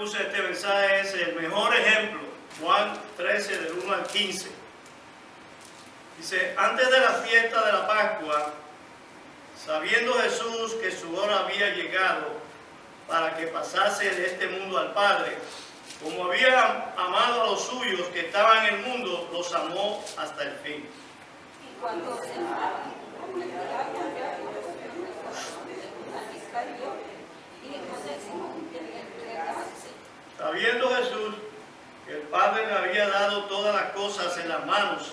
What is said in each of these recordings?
puse este mensaje es el mejor ejemplo. Juan 13, del 1 al 15. Dice, antes de la fiesta de la Pascua, sabiendo Jesús que su hora había llegado para que pasase de este mundo al Padre, como había amado a los suyos que estaban en el mundo, los amó hasta el fin. Y cuando cenaban, comenzaba con sabiendo Jesús que el Padre le había dado todas las cosas en las manos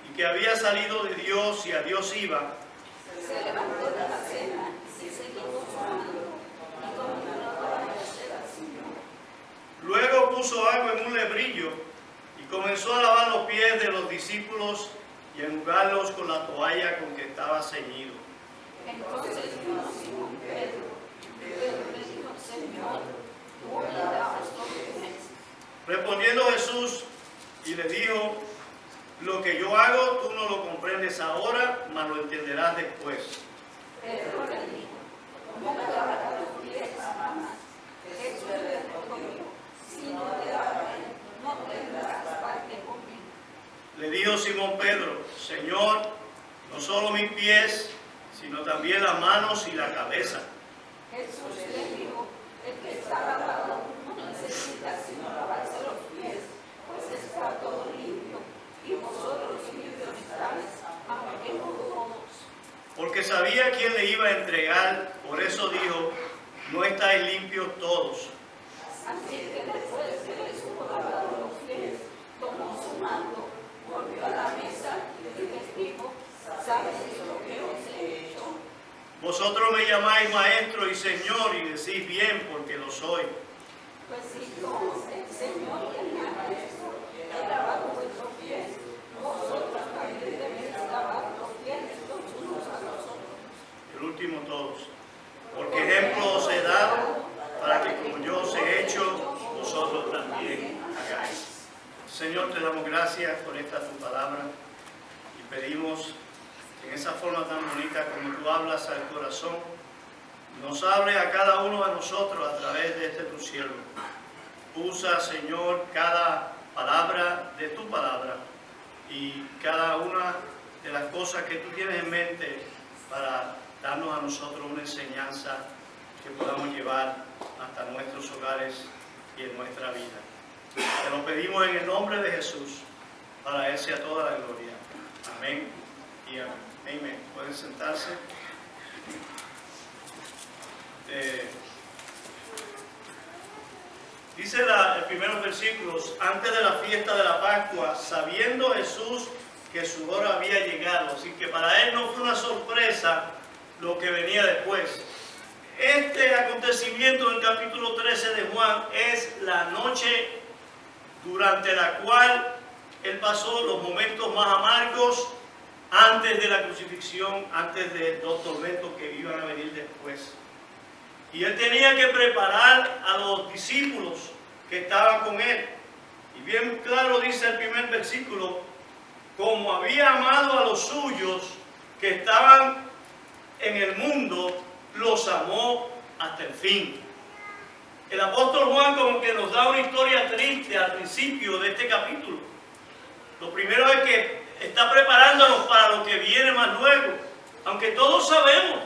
y que había salido de Dios y a Dios iba, se levantó de la cena y siguió fumando y comiendo todas las cenas. Luego puso agua en un lebrillo y comenzó a lavar los pies de los discípulos y a enjugarlos con la toalla con que estaba ceñido. Entonces vino Simón Pedro, y Pedro le dijo, Señor, tú me lavas los pies. Respondiendo Jesús y le dijo, lo que yo hago tú no lo comprendes ahora, mas lo entenderás después. Pedro le dijo, ¿cómo me lavarás los pies, mamá? Jesús le respondió, si no te lavas, no tendrás parte conmigo. Le dijo Simón Pedro, Señor, no solo mis pies, sino también las manos y la cabeza. Jesús le dijo, el que está lavado no necesita sino lavarse los pies, pues está todo limpio, y vosotros limpios estáis, aunque no todos. Porque sabía quién le iba a entregar, por eso dijo, no estáis limpios todos. Así que después de les hubo lavado los pies, tomó su manto, volvió a la mesa y les dijo, ¿sabéis lo que os he hecho? Vosotros me llamáis maestro y señor y decís bien porque lo soy. Pues si yo, el Señor y el maestro, he lavado vuestros pies, vosotros también debéis lavar los pies los unos a los otros. El último todos. Porque ejemplo os he dado para que como yo os he hecho, vosotros también hagáis. Señor, te damos gracias por esta tu palabra y pedimos que en esa forma tan bonita como tú hablas al corazón, nos hable a cada uno de nosotros a través de este tu siervo. Usa, Señor, cada palabra de tu palabra y cada una de las cosas que tú tienes en mente para darnos a nosotros una enseñanza que podamos llevar hasta nuestros hogares y en nuestra vida. Te lo pedimos en el nombre de Jesús, para Él sea toda la gloria. Amén y amén. Amén. Pueden sentarse. Dice el primeros versículos, antes de la fiesta de la Pascua, sabiendo Jesús que su hora había llegado. Así que para Él no fue una sorpresa lo que venía después. Este acontecimiento del capítulo 13 de Juan es la noche durante la cual Él pasó los momentos más amargos antes de la crucifixión, antes de los tormentos que iban a venir después. Y Él tenía que preparar a los discípulos que estaban con Él. Y bien claro dice el primer versículo, como había amado a los suyos que estaban en el mundo, los amó hasta el fin. El apóstol Juan como que nos da una historia triste al principio de este capítulo. Lo primero es que está preparándonos para lo que viene más luego. Aunque todos sabemos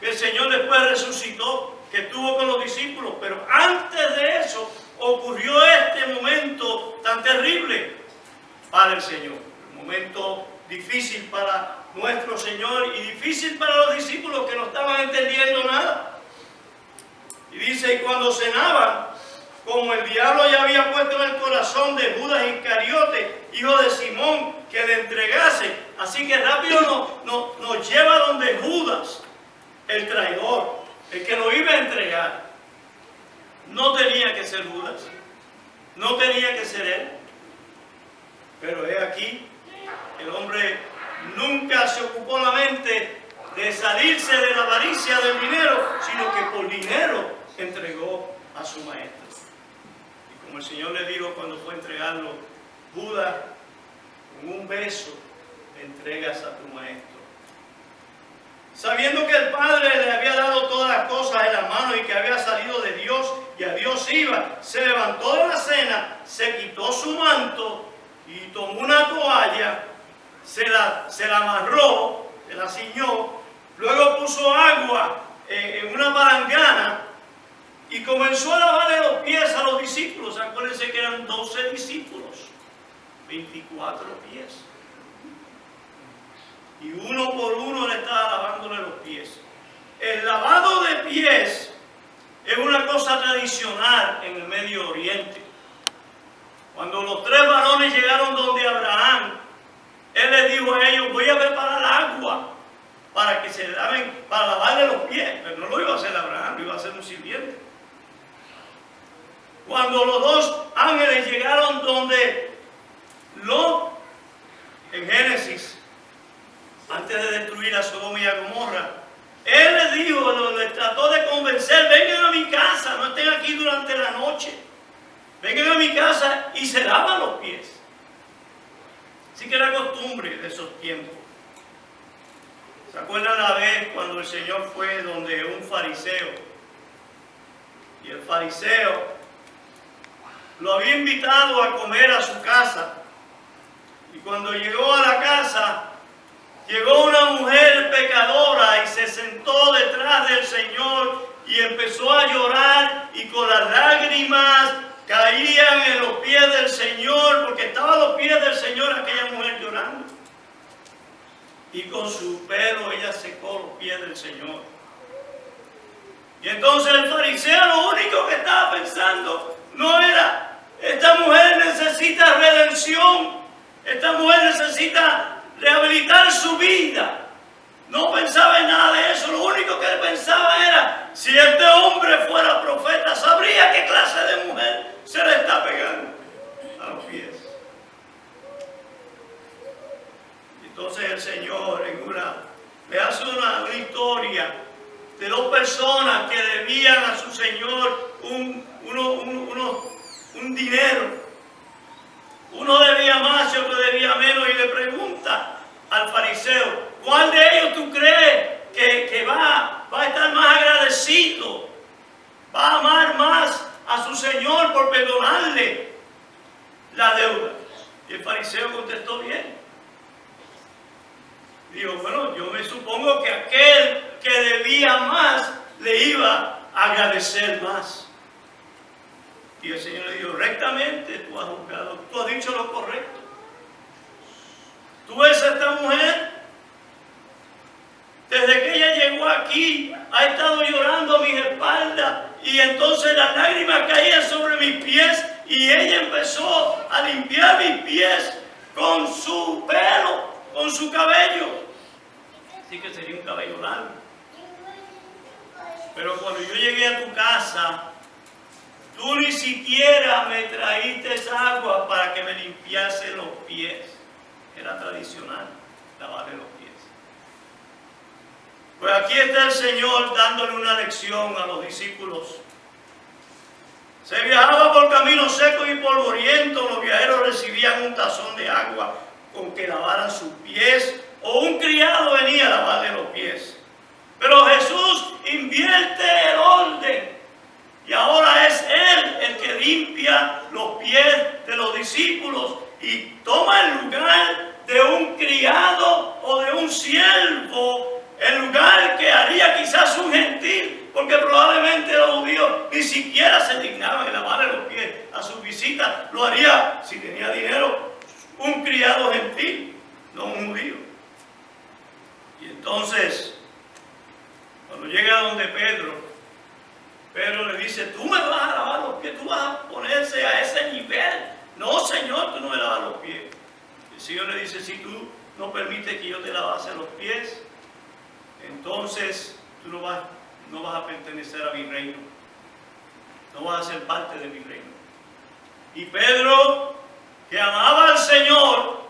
que el Señor después resucitó, que estuvo con los discípulos, pero antes de eso ocurrió este momento tan terrible para el Señor. Un momento difícil para nuestro Señor y difícil para los discípulos que no estaban entendiendo nada. Y dice, y cuando cenaban, como el diablo ya había puesto en el corazón de Judas Iscariote, hijo de Simón, que le entregase, así que rápido nos lleva donde Judas, el traidor, el que lo iba a entregar. No tenía que ser Judas, no tenía que ser él, pero he aquí, el hombre nunca se ocupó la mente de salirse de la avaricia del dinero, sino que por dinero entregó a su maestro. Y como el Señor le dijo cuando fue a entregarlo, Judas, con un beso le entregas a tu maestro. Sabiendo que el Padre le había dado todas las cosas en la mano y que había salido de Dios y a Dios iba, se levantó de la cena, se quitó su manto y tomó una toalla, se la amarró, se la ciñó, luego puso agua en una palangana y comenzó a lavarle los pies a los discípulos. Acuérdense que eran 12 discípulos, 24 pies. Y uno por uno le estaba lavándole los pies. El lavado de pies es una cosa tradicional en el Medio Oriente. Cuando los 3 varones llegaron donde Abraham, él les dijo a ellos: voy a preparar agua para que se laven, para lavarle los pies. Pero no lo iba a hacer Abraham, lo iba a hacer un sirviente. Cuando los 2 ángeles llegaron donde Lot, en Génesis, antes de destruir a Sodoma y a Gomorra, él les dijo, les trató de convencer: vengan a mi casa, no estén aquí durante la noche, vengan a mi casa, y se lavan los pies. Así que era costumbre de esos tiempos. ¿Se acuerdan la vez cuando el Señor fue donde un fariseo? Y el fariseo lo había invitado a comer a su casa. Y cuando llegó a la casa, llegó una mujer pecadora y se sentó detrás del Señor y empezó a llorar, y con las lágrimas caían en los pies del Señor, porque estaba a los pies del Señor aquella mujer llorando. Y con su pelo ella secó los pies del Señor. Y entonces el fariseo lo único que estaba pensando no era: esta mujer necesita redención, esta mujer necesita rehabilitar su vida. No pensaba en nada de eso. Lo único que él pensaba era: si este hombre fuera profeta, sabría qué clase de mujer se le está pegando a los pies. Entonces el Señor le hace una historia de 2 personas que debían a su Señor un dinero. Uno debía más y otro debía menos, y le pregunta al fariseo: ¿cuál de ellos tú crees que va a estar más agradecido? ¿Va a amar más a su Señor por perdonarle la deuda? Y el fariseo contestó bien. Dijo: bueno, yo me supongo que aquel que debía más le iba a agradecer más. Y el Señor le dijo: rectamente tú has juzgado, tú has dicho lo correcto. Tú ves a esta mujer, desde que ella llegó aquí, ha estado llorando a mis espaldas, y entonces las lágrimas caían sobre mis pies, y ella empezó a limpiar mis pies con su pelo, con su cabello. Así que sería un cabello largo. Pero cuando yo llegué a tu casa, tú ni siquiera me trajiste agua para que me limpiase los pies. Era tradicional lavarle los pies. Pues aquí está el Señor dándole una lección a los discípulos. Se viajaba por caminos secos y polvorientos. Los viajeros recibían un tazón de agua con que lavaran sus pies, o un criado venía a lavarle los pies. Pero Jesús invierte el orden, y ahora es Él el que limpia los pies de los discípulos y toma el lugar de un criado o de un siervo, el lugar que haría quizás un gentil, porque probablemente los judíos ni siquiera se dignaban de lavarle los pies a sus visitas. Lo haría, si tenía dinero, un criado gentil, no un judío. Y entonces, cuando llega donde Pedro le dice: tú me vas a lavar los pies, tú vas a ponerse a ese nivel. No, Señor, tú no me lavas los pies. El Señor le dice: si tú no permites que yo te lavase los pies, entonces tú no vas a pertenecer a mi reino, no vas a ser parte de mi reino. Y Pedro, que amaba al Señor,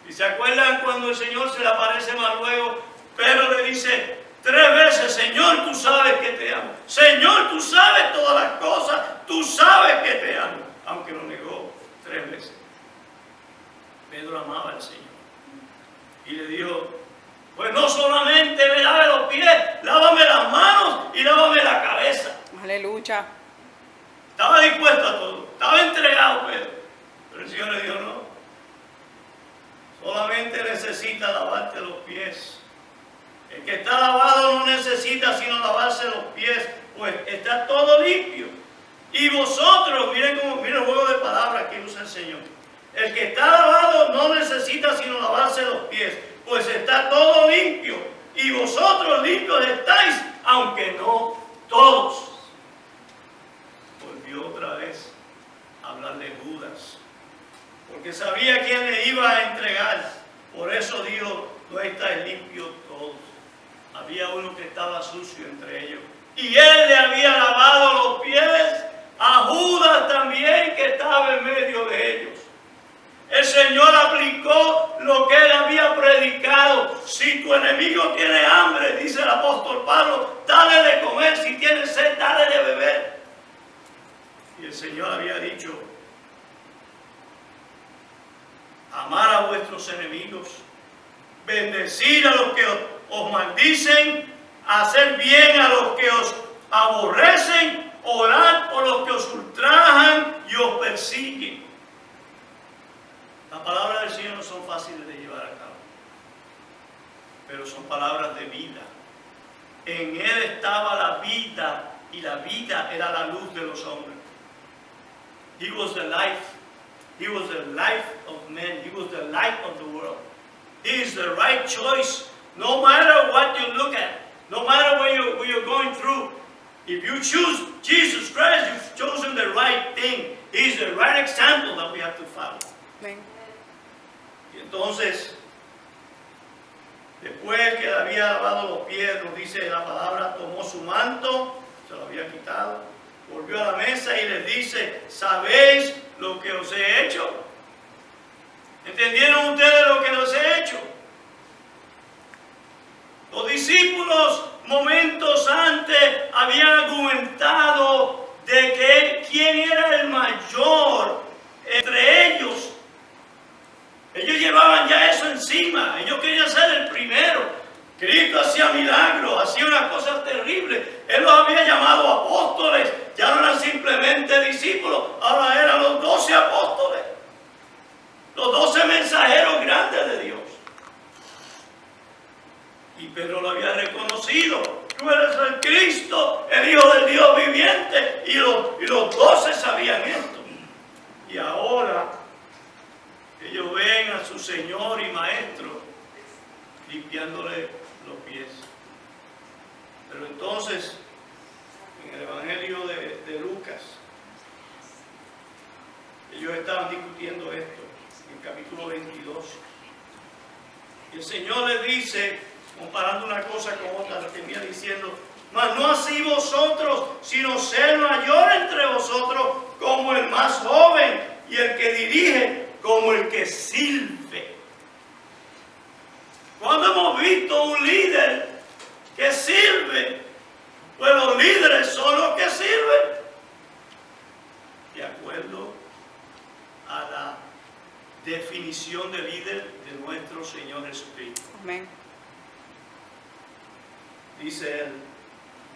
y se acuerdan cuando el Señor se le aparece más luego, Pedro le dice 3 veces: Señor, tú sabes que te amo. Señor, tú sabes todas las cosas, tú sabes que te amo. Aunque lo negó 3 veces. Pedro amaba al Señor. Y le dijo: pues no solamente me lave los pies, lávame las manos y lávame la cabeza. Aleluya. que está lavado no necesita sino lavarse los pies, pues está todo limpio. Y vosotros, miren el juego de palabras que usa el Señor. El que está lavado no necesita sino lavarse los pies, pues está todo limpio. Y vosotros limpios estáis, aunque no todos. Volvió otra vez a hablar de Judas, porque sabía quién le iba a entregar. Por eso dijo, no estáis limpios todos. Había uno que estaba sucio entre ellos. Y él le había lavado los pies a Judas también, que estaba en medio de ellos. El Señor aplicó lo que él había predicado. Si tu enemigo tiene hambre, dice el apóstol Pablo, dale de comer. Si tiene sed, dale de beber. Y el Señor había dicho, amar a vuestros enemigos, bendecir a los que os maldicen, hacer bien a los que os aborrecen, orar por los que os ultrajan y os persiguen. Las palabras del Señor no son fáciles de llevar a cabo, pero son palabras de vida. En Él estaba la vida, y la vida era la luz de los hombres. He was the life. He was the life of men. He was the light of the world. He is the right choice, no matter what you look at, no matter what you're going through. If you choose Jesus Christ, you've chosen the right thing. He is the right example that we have to follow. Amén. Y entonces, después que le había lavado los pies, nos dice la palabra, tomó su manto, se lo había quitado, volvió a la mesa y les dice, ¿sabéis lo que os he hecho? ¿Entendieron ustedes lo que os he hecho? Los discípulos momentos antes habían argumentado de que quién era el mayor entre ellos. Ellos llevaban ya eso encima. Ellos querían ser el primero. Cristo hacía milagros, hacía unas cosas terribles. Él los había llamado apóstoles. Ya no eran simplemente discípulos, ahora eran los 12 apóstoles. Los 12 mensajeros grandes de Dios. Y Pedro lo había reconocido. Tú eres el Cristo, el Hijo del Dios viviente. Y los 12 sabían esto. Y ahora ellos ven a su Señor y Maestro limpiándole los pies. Pero entonces, en el Evangelio de Lucas, ellos estaban discutiendo esto, en el capítulo 22. Y el Señor les dice, comparando una cosa con otra, termina diciendo, mas no así vosotros, sino ser mayor entre vosotros como el más joven, y el que dirige como el que sirve. Cuando hemos visto un líder que sirve, pues los líderes son los que sirven, de acuerdo a la definición de líder de nuestro Señor Jesucristo. Amén. Dice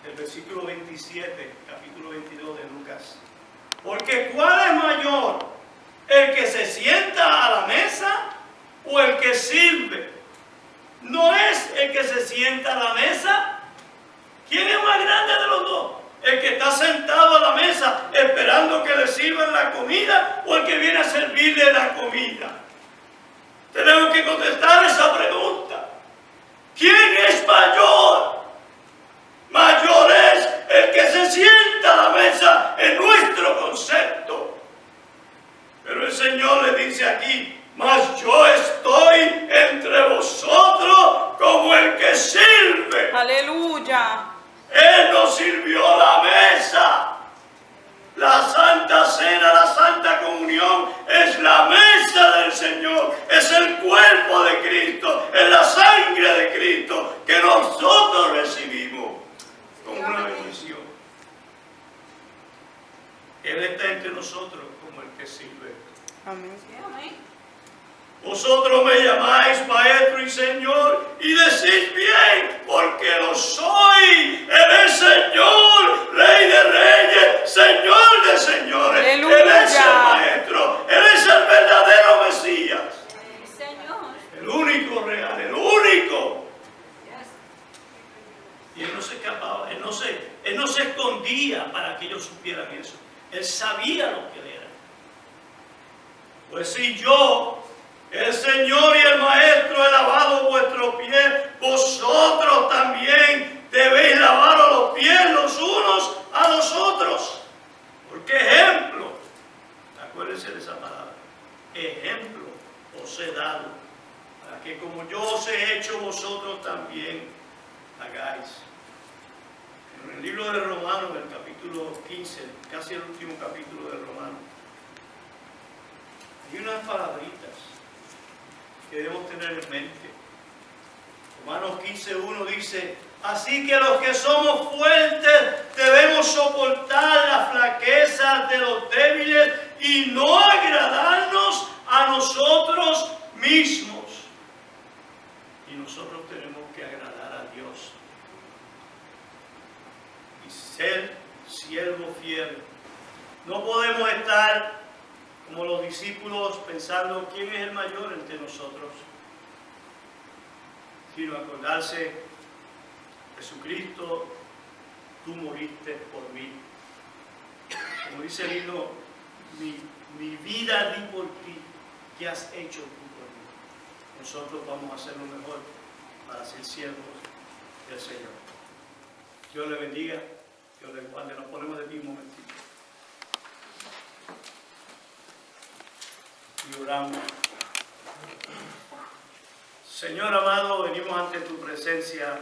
el versículo 27, capítulo 22 de Lucas. Porque ¿cuál es mayor? ¿El que se sienta a la mesa o el que sirve? ¿No es el que se sienta a la mesa? ¿Quién es más grande de los dos? ¿El que está sentado a la mesa esperando que le sirvan la comida o el que viene a servirle la comida? Tenemos que contestar esa pregunta. ¿Quién es mayor? Mayor es el que se sienta a la mesa en nuestro concepto. Pero el Señor le dice aquí, mas yo estoy entre vosotros como el que sirve. Aleluya. Él nos sirvió la mesa. La Santa Cena, la Santa Comunión es la mesa del Señor. Es el cuerpo de Cristo, es la sangre de Cristo que nosotros recibimos como una bendición. Él está entre nosotros como el que sirve. Amén. Vosotros me llamáis Maestro y Señor y decís bien, porque lo soy. Él es Señor, Rey de Reyes, Señor de Señores. ¡Aleluya! Él es el Maestro, Él es el verdadero Mesías. Señor. El único real, el único. Él sabía lo que él era. Pues si yo, el Señor y el Maestro, he lavado vuestros pies, vosotros también debéis lavaros los pies los unos a los otros. Porque ejemplo, acuérdense de esa palabra, ejemplo os he dado, para que como yo os he hecho, vosotros también hagáis. En el libro de Romanos, en el capítulo 15, casi el último capítulo de Romanos, hay unas palabritas que debemos tener en mente. Romanos 15:1 dice: así que los que somos fuertes debemos soportar las flaquezas de los débiles y no agradarnos a nosotros mismos. Y nosotros tenemos que agradar a Dios y ser siervo fiel. No podemos estar como los discípulos pensando quién es el mayor entre nosotros, sino acordarse: Jesucristo, tú moriste por mí. Como dice el himno, mi vida di por ti, ¿qué has hecho tú por mí? Nosotros vamos a hacer lo mejor para ser siervos del Señor. Dios le bendiga, Dios le guarde. Nos ponemos de pie un momentito y oramos. Señor amado, venimos ante tu presencia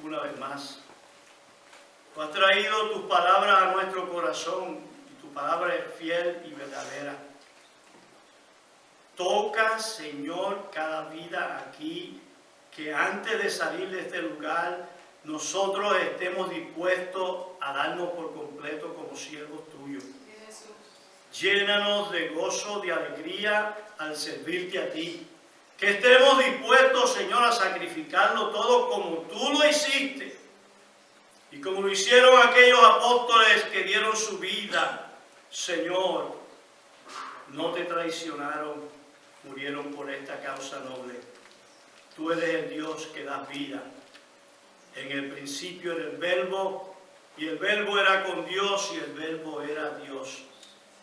una vez más. Tú has traído tus palabras a nuestro corazón y tu palabra es fiel y verdadera. Toca, Señor, cada vida aquí, que antes de salir de este lugar nosotros estemos dispuestos a darnos por completo como siervos tuyos. Llénanos de gozo, de alegría al servirte a ti. Que estemos dispuestos, Señor, a sacrificarlo todo como tú lo hiciste. Y como lo hicieron aquellos apóstoles que dieron su vida, Señor, no te traicionaron, murieron por esta causa noble. Tú eres el Dios que da vida. En el principio era el Verbo, y el Verbo era con Dios, y el Verbo era Dios.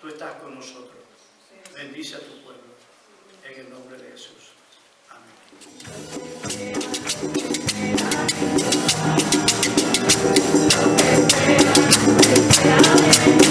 Tú estás con nosotros. Bendice a tu pueblo. En el nombre de Jesús. Amén.